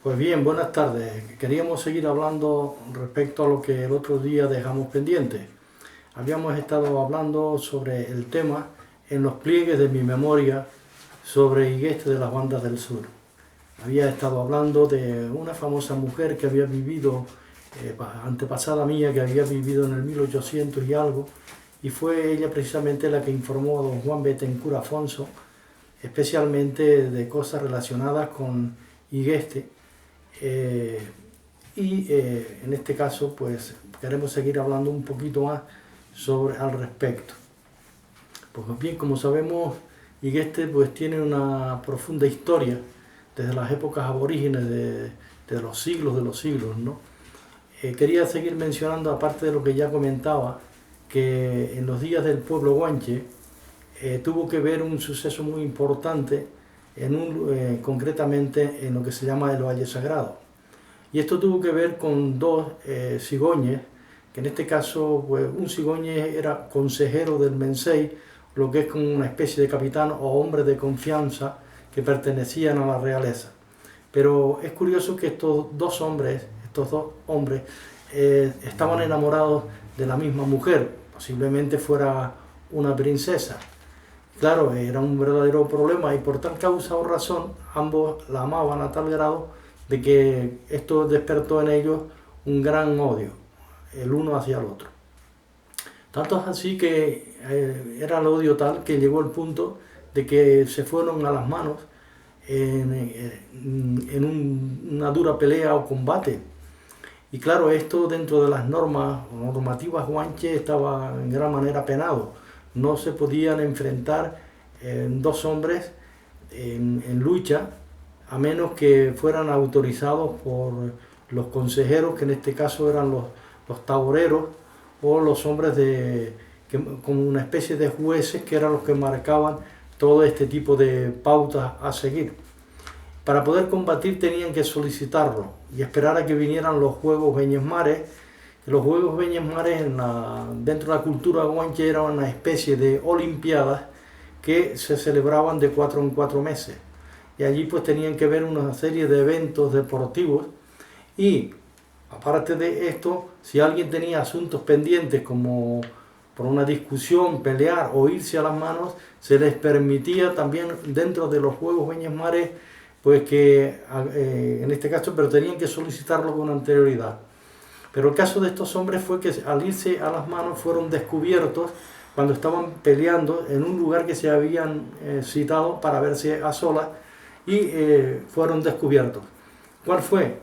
Pues bien, buenas tardes. Queríamos seguir hablando respecto a lo que el otro día dejamos pendiente. Habíamos estado hablando sobre el tema en los pliegues de mi memoria sobre Igueste de las Bandas del Sur. Había estado hablando de una famosa mujer que había vivido, antepasada mía, que había vivido en el 1800 y algo, y fue ella precisamente la que informó a don Juan Bethencourt Afonso, especialmente de cosas relacionadas con Igueste. En este caso pues queremos seguir hablando un poquito más al respecto. Pues bien, como sabemos, Igueste pues tiene una profunda historia desde las épocas aborígenes de los siglos, ¿no? Quería seguir mencionando, aparte de lo que ya comentaba, que en los días del pueblo guanche tuvo que ver un suceso muy importante concretamente en lo que se llama el Valle Sagrado. Y esto tuvo que ver con dos cigoñes, que en este caso pues, un cigoñe era consejero del Mensei, lo que es como una especie de capitán o hombre de confianza que pertenecían a la realeza. Pero es curioso que estos dos hombres estaban enamorados de la misma mujer, posiblemente fuera una princesa. Claro, era un verdadero problema y por tal causa o razón ambos la amaban a tal grado de que esto despertó en ellos un gran odio, el uno hacia el otro. Tanto es así que era el odio tal que llegó el punto de que se fueron a las manos en una dura pelea o combate. Y claro, esto dentro de las normativas guanche estaba en gran manera penado. No se podían enfrentar dos hombres en lucha a menos que fueran autorizados por los consejeros, que en este caso eran los taboreros o los hombres como una especie de jueces que eran los que marcaban todo este tipo de pautas a seguir. Para poder combatir tenían que solicitarlo y esperar a que vinieran los Juegos Beñesmares. Los Juegos Beñesmares dentro de la cultura guanche eran una especie de olimpiadas que se celebraban de 4 en 4 meses. Y allí pues tenían que ver una serie de eventos deportivos y aparte de esto, si alguien tenía asuntos pendientes como por una discusión, pelear o irse a las manos, se les permitía también dentro de los Juegos Beñesmares pues que en este caso, pero tenían que solicitarlo con anterioridad. Pero el caso de estos hombres fue que al irse a las manos fueron descubiertos cuando estaban peleando en un lugar que se habían citado para verse a solas y fueron descubiertos. ¿Cuál fue?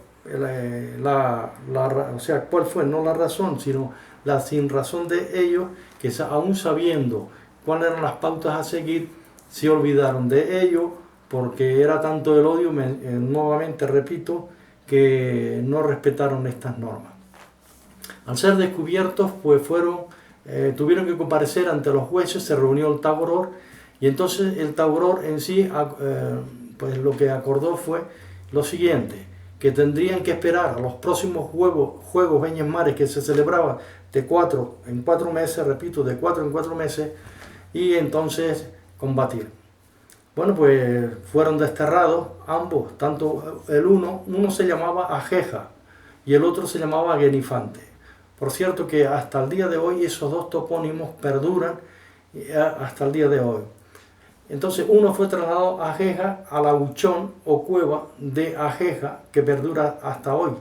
¿Cuál fue? No la razón, sino la sinrazón de ellos, que aún sabiendo cuáles eran las pautas a seguir, se olvidaron de ello porque era tanto el odio, nuevamente repito, que no respetaron estas normas. Al ser descubiertos, pues tuvieron que comparecer ante los jueces, se reunió el taboror y entonces el taboror en sí pues lo que acordó fue lo siguiente, que tendrían que esperar a los próximos Juegos Beñesmares que se celebraban de 4 en 4 meses, repito, de 4 en 4 meses, y entonces combatir. Bueno, pues fueron desterrados ambos, tanto uno se llamaba Ajeja y el otro se llamaba Genifante. Por cierto que hasta el día de hoy esos dos topónimos perduran hasta el día de hoy. Entonces uno fue trasladado a Ajeja, a la huchón o cueva de Ajeja, que perdura hasta hoy,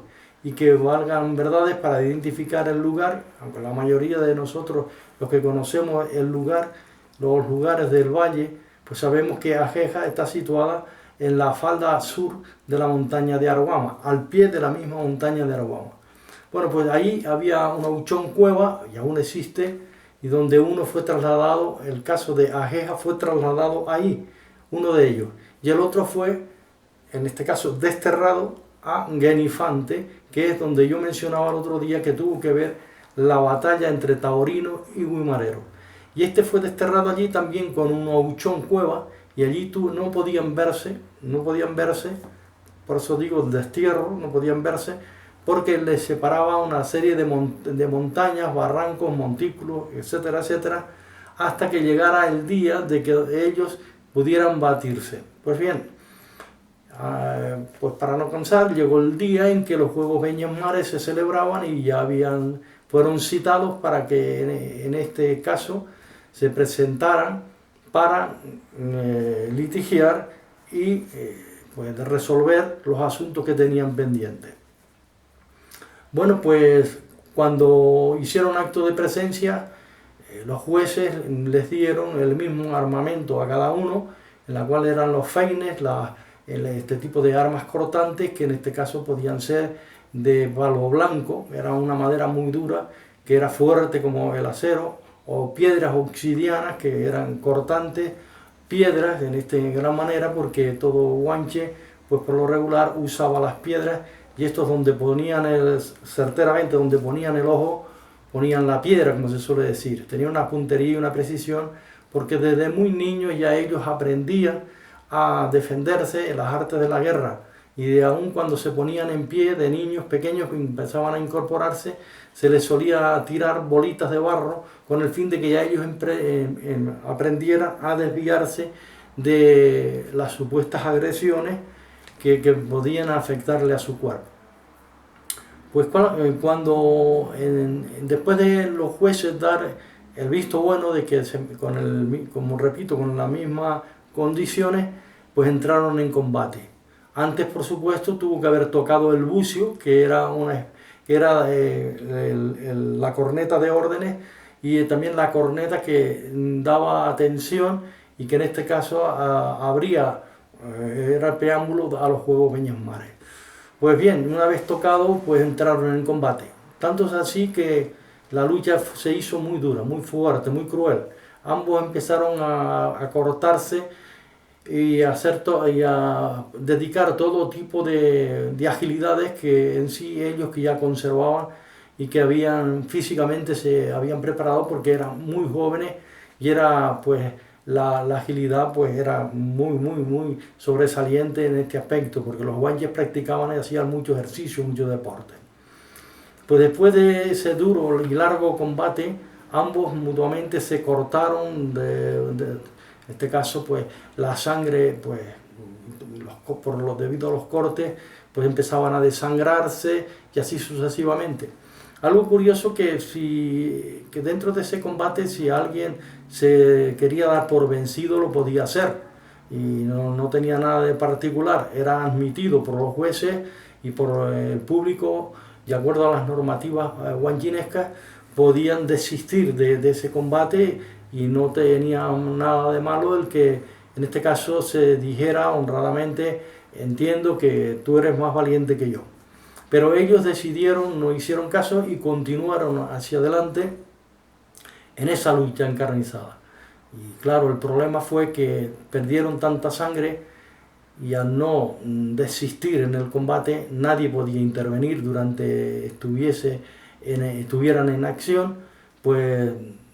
y que valgan verdades para identificar el lugar, aunque la mayoría de nosotros, los que conocemos los lugares del valle, pues sabemos que Ajeja está situada en la falda sur de la montaña de Aruama, al pie de la misma montaña de Aruama. Bueno, pues ahí había una huchón cueva, y aún existe, y donde uno fue trasladado, el caso de Ajeja fue trasladado ahí, uno de ellos, y el otro fue, en este caso, desterrado a Genifante, que es donde yo mencionaba el otro día que tuvo que ver la batalla entre taurinos y guimareros. Y este fue desterrado allí también con una huchón cueva, y allí no podían verse, por eso digo destierro, no podían verse, porque les separaba una serie de montañas, barrancos, montículos, etcétera, etcétera, hasta que llegara el día de que ellos pudieran batirse. Pues bien, Pues para no cansar, llegó el día en que los Juegos Peñas Mares se celebraban y ya fueron citados para que en este caso se presentaran para litigiar y pues resolver los asuntos que tenían pendientes. Bueno, pues cuando hicieron acto de presencia, los jueces les dieron el mismo armamento a cada uno, en la cual eran los feines, este tipo de armas cortantes, que en este caso podían ser de palo blanco, era una madera muy dura, que era fuerte como el acero, o piedras obsidianas que eran cortantes, piedras en gran manera, porque todo guanche, pues por lo regular usaba las piedras, y estos donde ponían certeramente donde ponían el ojo, ponían la piedra, como se suele decir. Tenía una puntería y una precisión, porque desde muy niños ya ellos aprendían a defenderse en las artes de la guerra, y aún cuando se ponían en pie, de niños pequeños que empezaban a incorporarse, se les solía tirar bolitas de barro con el fin de que ya ellos aprendieran a desviarse de las supuestas agresiones que podían afectarle a su cuerpo. Pues después de los jueces dar el visto bueno de que como repito, con las mismas condiciones, pues entraron en combate. Antes, por supuesto, tuvo que haber tocado el bucio, que era la corneta de órdenes, y también la corneta que daba atención y que en este caso era el preámbulo a los Juegos Peñas Mares. Pues bien, una vez tocado, pues entraron en combate. Tanto es así que la lucha se hizo muy dura, muy fuerte, muy cruel. Ambos empezaron a cortarse y a dedicar todo tipo de agilidades que en sí ellos que ya conservaban y que físicamente se habían preparado, porque eran muy jóvenes, y era pues la agilidad pues era muy sobresaliente en este aspecto, porque los guanches practicaban y hacían mucho ejercicio, mucho deporte. Pues después de ese duro y largo combate, ambos mutuamente se cortaron, en este caso pues la sangre, pues debido a los cortes, pues empezaban a desangrarse, y así sucesivamente. Algo curioso que dentro de ese combate, si alguien se quería dar por vencido, lo podía hacer, y no tenía nada de particular, era admitido por los jueces y por el público, de acuerdo a las normativas guanchinescas, podían desistir de ese combate, y no tenía nada de malo el que en este caso se dijera honradamente: entiendo que tú eres más valiente que yo. Pero ellos decidieron, no hicieron caso y continuaron hacia adelante en esa lucha encarnizada. Y claro, el problema fue que perdieron tanta sangre, y al no desistir en el combate, nadie podía intervenir durante estuvieran en acción, pues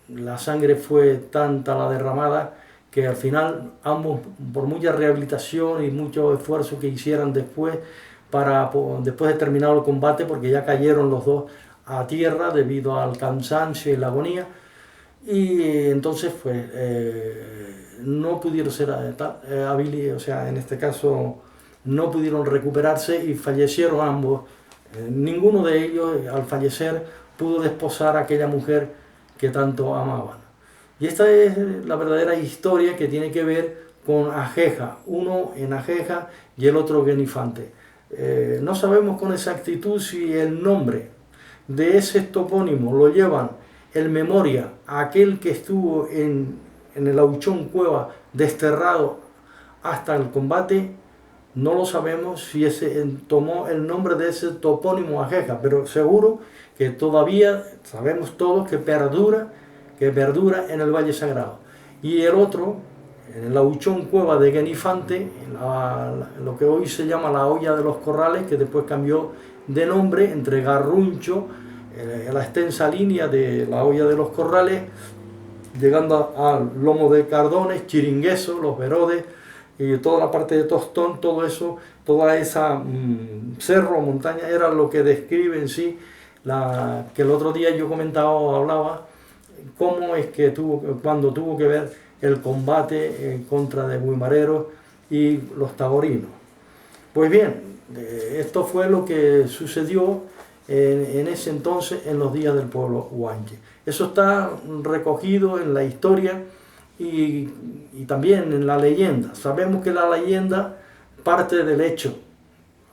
la sangre fue tanta la derramada que al final ambos, por mucha rehabilitación y mucho esfuerzo que hicieran después de terminar el combate, porque ya cayeron los dos a tierra debido al cansancio y la agonía, y entonces pues no pudieron ser hábiles, o sea, en este caso no pudieron recuperarse y fallecieron ambos. Ninguno de ellos al fallecer pudo desposar a aquella mujer que tanto amaban. Y esta es la verdadera historia que tiene que ver con Ajeja, uno en Ajeja y el otro en Infante. No sabemos con exactitud si el nombre de ese topónimo lo llevan en memoria a aquel que estuvo en el Auchón Cueva desterrado hasta el combate. No lo sabemos si tomó el nombre de ese topónimo Ajeja, pero seguro que todavía sabemos todos que perdura en el Valle Sagrado. Y el otro, en el Auchón Cueva de Genifante, lo que hoy se llama la Olla de los Corrales, que después cambió de nombre entre Garruncho, la extensa línea de la Olla de los Corrales, llegando al Lomo de Cardones, Chiringueso, Los Verodes, y toda la parte de Tostón, todo eso, toda esa cerro, montaña, era lo que describe en sí, que el otro día yo hablaba, cómo es que cuando tuvo que ver el combate en contra de Guimareros y los taurinos. Pues bien, esto fue lo que sucedió en ese entonces en los días del pueblo Guanche. Eso está recogido en la historia y también en la leyenda. Sabemos que la leyenda parte del hecho.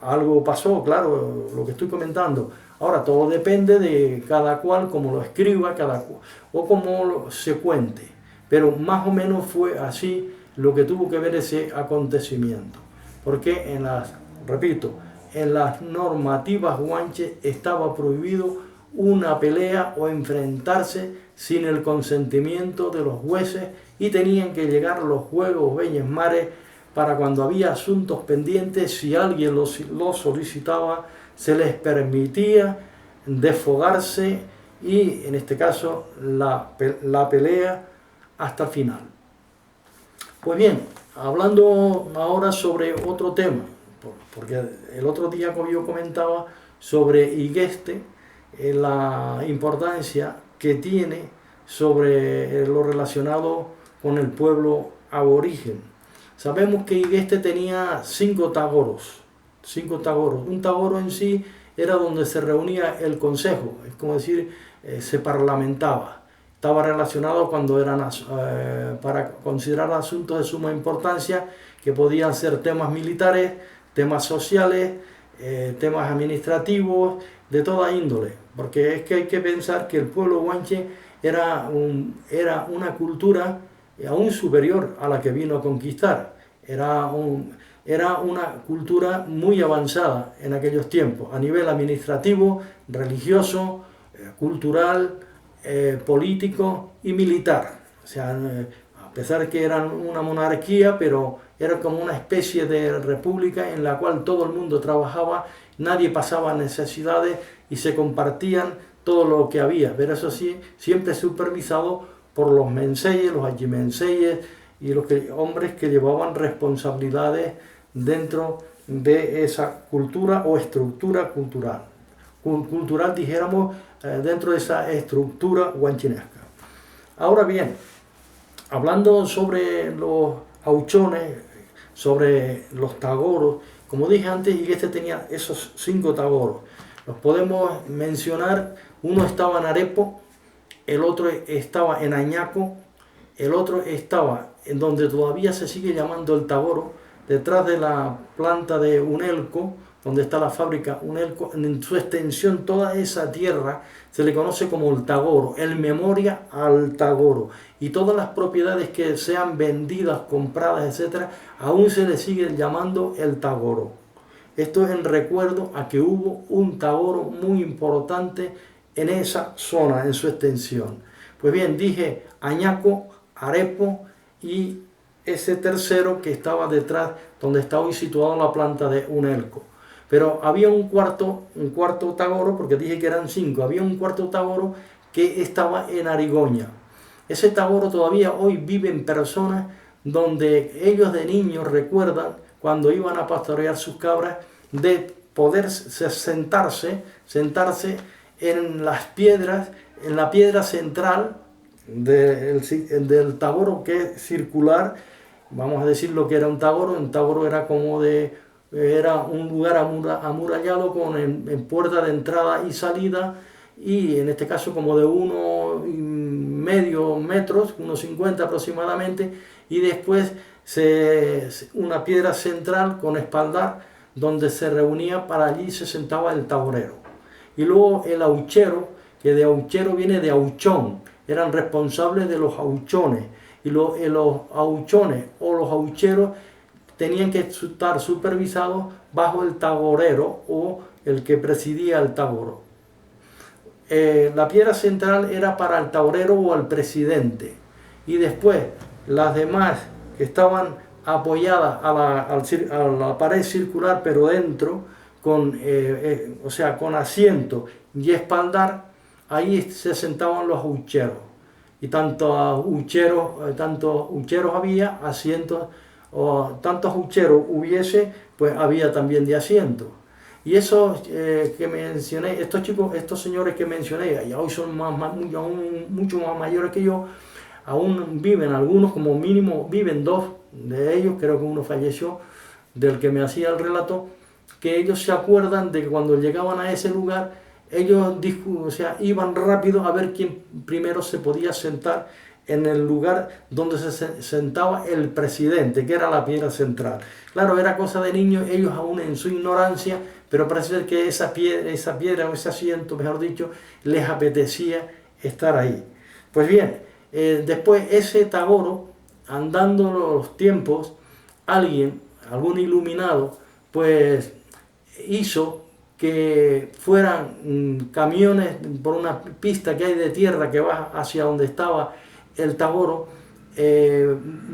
Algo pasó, claro, lo que estoy comentando. Ahora, todo depende de cada cual, cómo lo escriba, o cómo se cuente. Pero más o menos fue así lo que tuvo que ver ese acontecimiento. Porque repito, en las normativas guanches estaba prohibido una pelea o enfrentarse sin el consentimiento de los jueces y tenían que llegar los juegos Beñes Mares para cuando había asuntos pendientes, si alguien lo solicitaba, se les permitía desfogarse y en este caso la pelea hasta el final. Pues bien, hablando ahora sobre otro tema, porque el otro día como yo comentaba sobre Igueste, la importancia que tiene sobre lo relacionado con el pueblo aborigen. Sabemos que Igueste tenía 5 tagoros. Un tagoro en sí era donde se reunía el consejo, es como decir, se parlamentaba. Estaba relacionado cuando eran para considerar asuntos de suma importancia, que podían ser temas militares, temas sociales, temas administrativos, de toda índole. Porque es que hay que pensar que el pueblo guanche era una cultura aún superior a la que vino a conquistar. Era una cultura muy avanzada en aquellos tiempos, a nivel administrativo, religioso, cultural, político y militar. O sea, a pesar de que eran una monarquía, pero era como una especie de república en la cual todo el mundo trabajaba, nadie pasaba necesidades y se compartían todo lo que había. Pero eso sí, siempre supervisado por los menseyes, los allimenseyes y los hombres que llevaban responsabilidades dentro de esa cultura o estructura cultural. Cultural, dijéramos, dentro de esa estructura guanchinesca. Ahora bien, hablando sobre los auchones, sobre los tagoros, como dije antes, Igueste tenía esos 5 tagoros. Los podemos mencionar, uno estaba en Arepo, el otro estaba en Añaco, el otro estaba en donde todavía se sigue llamando el Tagoro, detrás de la planta de Unelco, donde está la fábrica Unelco, en su extensión toda esa tierra se le conoce como el Tagoro, el memoria al Tagoro. Y todas las propiedades que sean vendidas, compradas, etc., aún se le sigue llamando el Tagoro. Esto es en recuerdo a que hubo un Tagoro muy importante en esa zona, en su extensión. Pues bien, dije Añaco, Arepo y ese tercero que estaba detrás, donde está hoy situada la planta de Unelco. Pero había un cuarto tagoro, porque dije que eran 5, había un cuarto tagoro que estaba en Arigoña. Ese tagoro todavía hoy vive en personas donde ellos de niños recuerdan cuando iban a pastorear sus cabras de poder sentarse en las piedras, en la piedra central del tagoro, que es circular. Vamos a decir lo que era un tagoro era como era un lugar amurallado con en puerta de entrada y salida, y en este caso como de 1,5 metros, 1,50 aproximadamente, y después una piedra central con espaldar donde se reunía, para allí se sentaba el tagorero. Y luego el auchero, que de auchero viene de auchón, eran responsables de los auchones, y los auchones o los aucheros tenían que estar supervisados bajo el tagorero o el que presidía el tagoro. La piedra central era para el tagorero o el presidente, y después las demás que estaban apoyadas a la pared circular, pero dentro, con asiento y espaldar, ahí se sentaban los aucheros. Y tantos aucheros había, asientos, o tantos aucheros hubiese, pues había también de asientos. Y esos que mencioné, estos señores que mencioné, y hoy son mucho más mayores que yo, aún viven, algunos como mínimo viven 2 de ellos, creo que uno falleció del que me hacía el relato, que ellos se acuerdan de que cuando llegaban a ese lugar, ellos iban rápido a ver quién primero se podía sentar en el lugar donde se sentaba el presidente, que era la piedra central. Claro, era cosa de niños, ellos aún en su ignorancia, pero parece ser que esa piedra o ese asiento, mejor dicho, les apetecía estar ahí. Pues bien, después ese Tagoro, andando los tiempos, algún iluminado, pues hizo que fueran camiones por una pista que hay de tierra que va hacia donde estaba el Tagoro,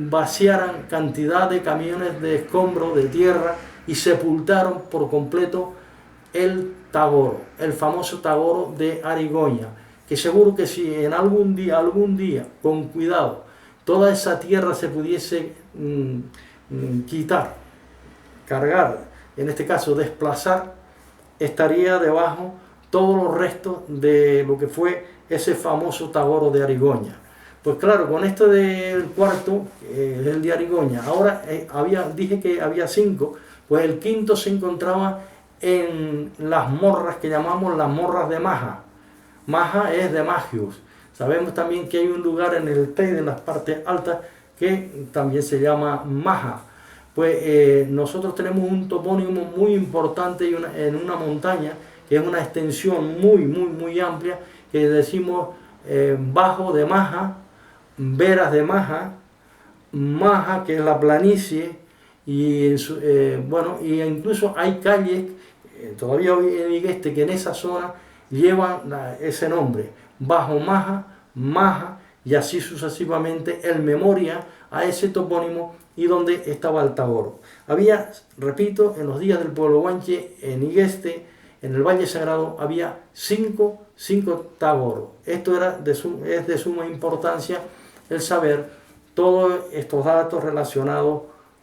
vaciaran cantidad de camiones de escombros de tierra y sepultaron por completo el Tagoro, el famoso Tagoro de Arigoña, que seguro que si en algún día, con cuidado, toda esa tierra se pudiese quitar, cargar, en este caso desplazar, estaría debajo todos los restos de lo que fue ese famoso Tagoro de Arigoña. Pues claro, con esto del cuarto, el de Arigoña, ahora dije que había 5, pues el quinto se encontraba en las morras que llamamos las morras de Maja. Maja es de Magios. Sabemos también que hay un lugar en el Teide, en las partes altas, que también se llama Maja. Pues nosotros tenemos un topónimo muy importante en una montaña, que es una extensión muy amplia, que decimos Bajo de Maja, Veras de Maja, Maja, que es la planicie, y incluso hay calles, todavía hoy en Igueste, que en esa zona llevan ese nombre, Bajo Maja, Maja, y así sucesivamente, en memoria a ese topónimo y donde estaba el Tagoro. Había, repito, en los días del pueblo guanche, en Igueste, en el Valle Sagrado, había 5 Tagoros. Esto es de suma importancia el saber todos estos datos relacionados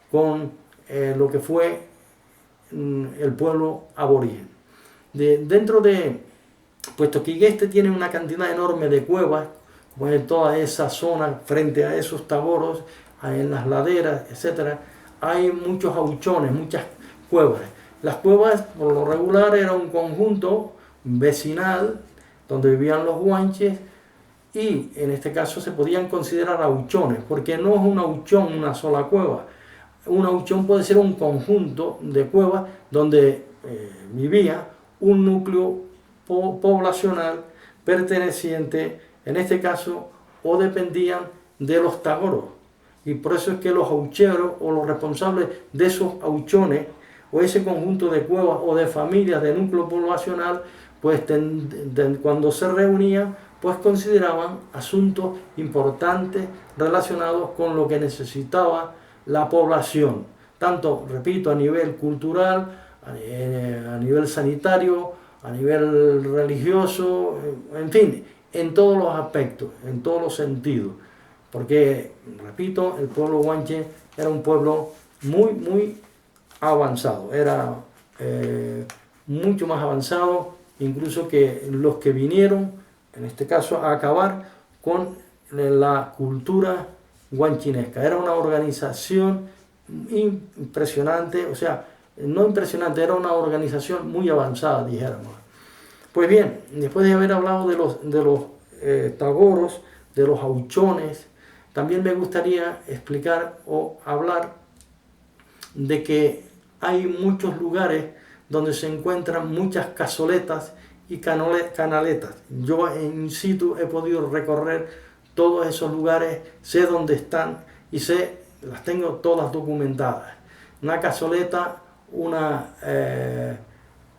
con lo que fue el pueblo aborigen. Puesto que Igueste tiene una cantidad enorme de cuevas, como en toda esa zona, frente a esos Tagoros, en las laderas, etc., hay muchos auchones, muchas cuevas. Las cuevas, por lo regular, era un conjunto vecinal donde vivían los guanches, y en este caso se podían considerar auchones, porque no es un auchón una sola cueva. Un auchón puede ser un conjunto de cuevas donde vivía un núcleo poblacional perteneciente, en este caso, o dependían de los Tagoros. Y por eso es que los aucheros o los responsables de esos auchones o ese conjunto de cuevas o de familias de núcleo poblacional, pues cuando se reunían, pues consideraban asuntos importantes relacionados con lo que necesitaba la población, tanto, repito, a nivel cultural, a nivel sanitario, a nivel religioso, en fin, en todos los aspectos, en todos los sentidos. Porque, repito, el pueblo guanche era un pueblo muy avanzado, era mucho más avanzado incluso que los que vinieron, en este caso, a acabar con la cultura guanchinesca. Era una organización impresionante, o sea, no impresionante, era una organización muy avanzada, dijéramos. Pues bien, después de haber hablado de los tagoros, de los auchones, también me gustaría explicar o hablar de que hay muchos lugares donde se encuentran muchas cazoletas y canaletas. Yo in situ he podido recorrer todos esos lugares, sé dónde están y las tengo todas documentadas. Una cazoleta, una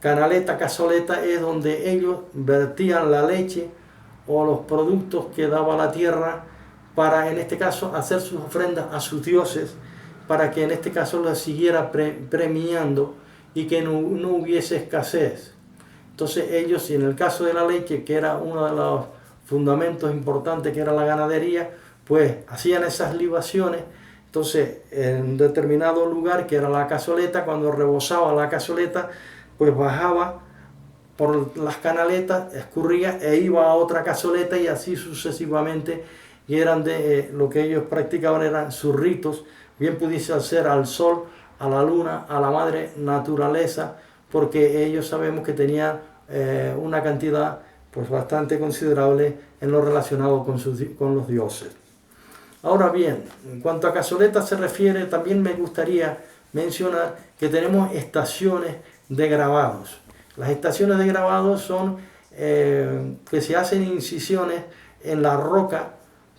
canaleta, cazoleta es donde ellos vertían la leche o los productos que daba la tierra para, en este caso, hacer sus ofrendas a sus dioses, para que en este caso las siguiera premiando y que no hubiese escasez. Entonces ellos, y en el caso de la leche, que era uno de los fundamentos importantes, que era la ganadería, pues hacían esas libaciones. Entonces, en un determinado lugar, que era la cazoleta, cuando rebosaba la cazoleta, pues bajaba por las canaletas, escurría e iba a otra cazoleta, y así sucesivamente. Y eran lo que ellos practicaban eran sus ritos, bien pudiese ser al sol, a la luna, a la madre naturaleza, porque ellos sabemos que tenían una cantidad pues bastante considerable en lo relacionado con los dioses. Ahora bien, en cuanto a cazoletas se refiere, también me gustaría mencionar que tenemos estaciones de grabados. Las estaciones de grabados son que se hacen incisiones en la roca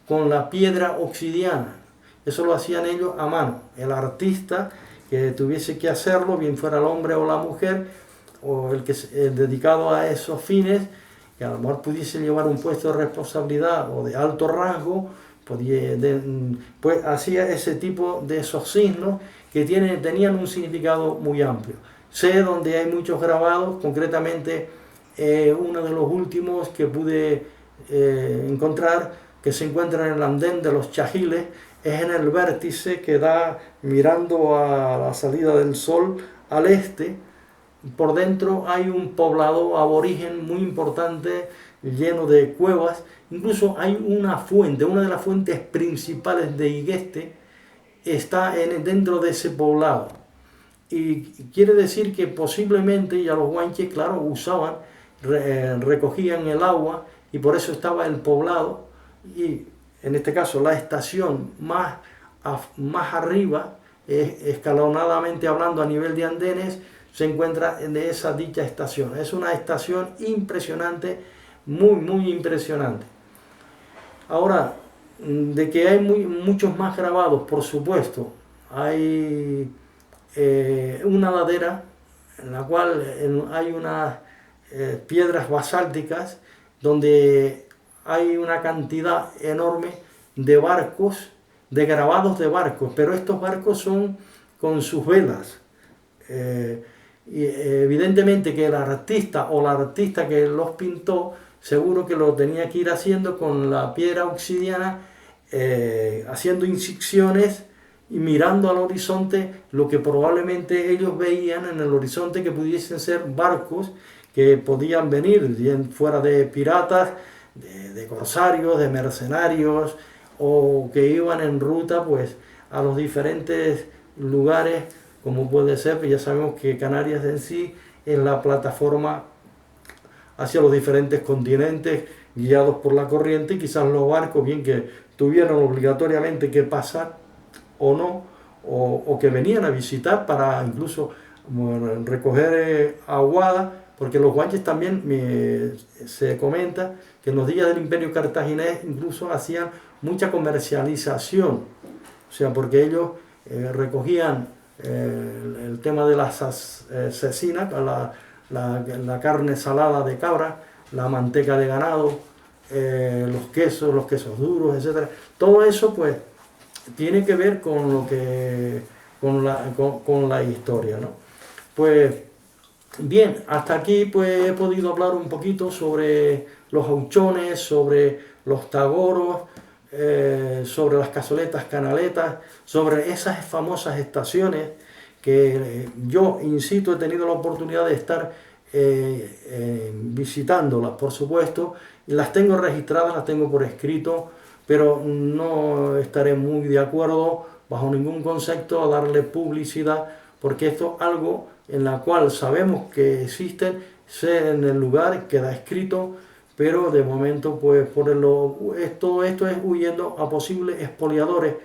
con la piedra obsidiana. Eso lo hacían ellos a mano. El artista que tuviese que hacerlo, bien fuera el hombre o la mujer, o el que dedicado a esos fines, que a lo mejor pudiese llevar un puesto de responsabilidad o de alto rango, pues hacía ese tipo de esos signos que tenían un significado muy amplio. Sé donde hay muchos grabados, concretamente uno de los últimos que pude encontrar, que se encuentra en el andén de los Chajiles, es en el vértice que da mirando a la salida del sol al este. Por dentro hay un poblado aborigen muy importante, lleno de cuevas. Incluso hay una fuente, una de las fuentes principales de Igueste está dentro de ese poblado. Y quiere decir que posiblemente ya los guanches, claro, usaban, recogían el agua y por eso estaba el poblado. Y en este caso la estación más arriba, escalonadamente hablando a nivel de andenes, se encuentra en esa dicha estación. Es una estación impresionante, muy impresionante. Ahora, de que hay muchos más grabados, por supuesto, hay una ladera en la cual hay unas piedras basálticas donde hay una cantidad enorme de barcos, de grabados de barcos, pero estos barcos son con sus velas. Y evidentemente que el artista o la artista que los pintó seguro que lo tenía que ir haciendo con la piedra obsidiana, haciendo incisiones y mirando al horizonte lo que probablemente ellos veían en el horizonte, que pudiesen ser barcos que podían venir, bien fuera de piratas, de corsarios, de mercenarios, o que iban en ruta pues a los diferentes lugares, como puede ser, pues ya sabemos que Canarias en sí es la plataforma hacia los diferentes continentes, guiados por la corriente, y quizás los barcos, bien que tuvieron obligatoriamente que pasar o no, o que venían a visitar para incluso recoger aguada, porque los guanches también se comenta que en los días del Imperio Cartaginés incluso hacían mucha comercialización, o sea, porque ellos recogían el tema de las cecinas, la carne salada de cabra, la manteca de ganado, los quesos duros, etc. Todo eso pues tiene que ver con la historia, ¿no? Pues bien, hasta aquí pues he podido hablar un poquito sobre los auchones, sobre los tagoros, sobre las cazoletas canaletas, sobre esas famosas estaciones que yo, insisto, he tenido la oportunidad de estar visitándolas, por supuesto, y las tengo registradas, las tengo por escrito, pero no estaré muy de acuerdo bajo ningún concepto a darle publicidad, porque esto es algo en la cual sabemos que existen, sé en el lugar, queda escrito, pero de momento pues todo esto es huyendo a posibles expoliadores,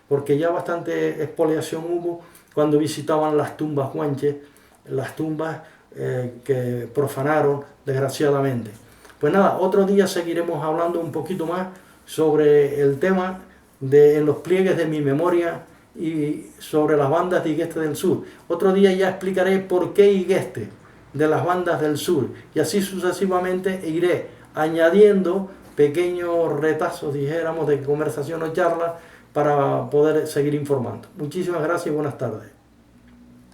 porque ya bastante expoliación hubo cuando visitaban las tumbas guanches, las tumbas que profanaron desgraciadamente. Pues nada, otro día seguiremos hablando un poquito más sobre el tema en los pliegues de mi memoria y sobre las bandas de Igueste del Sur. Otro día ya explicaré por qué Igueste de las bandas del sur, y así sucesivamente iré añadiendo pequeños retazos, dijéramos, de conversación o charla para poder seguir informando. Muchísimas gracias y buenas tardes.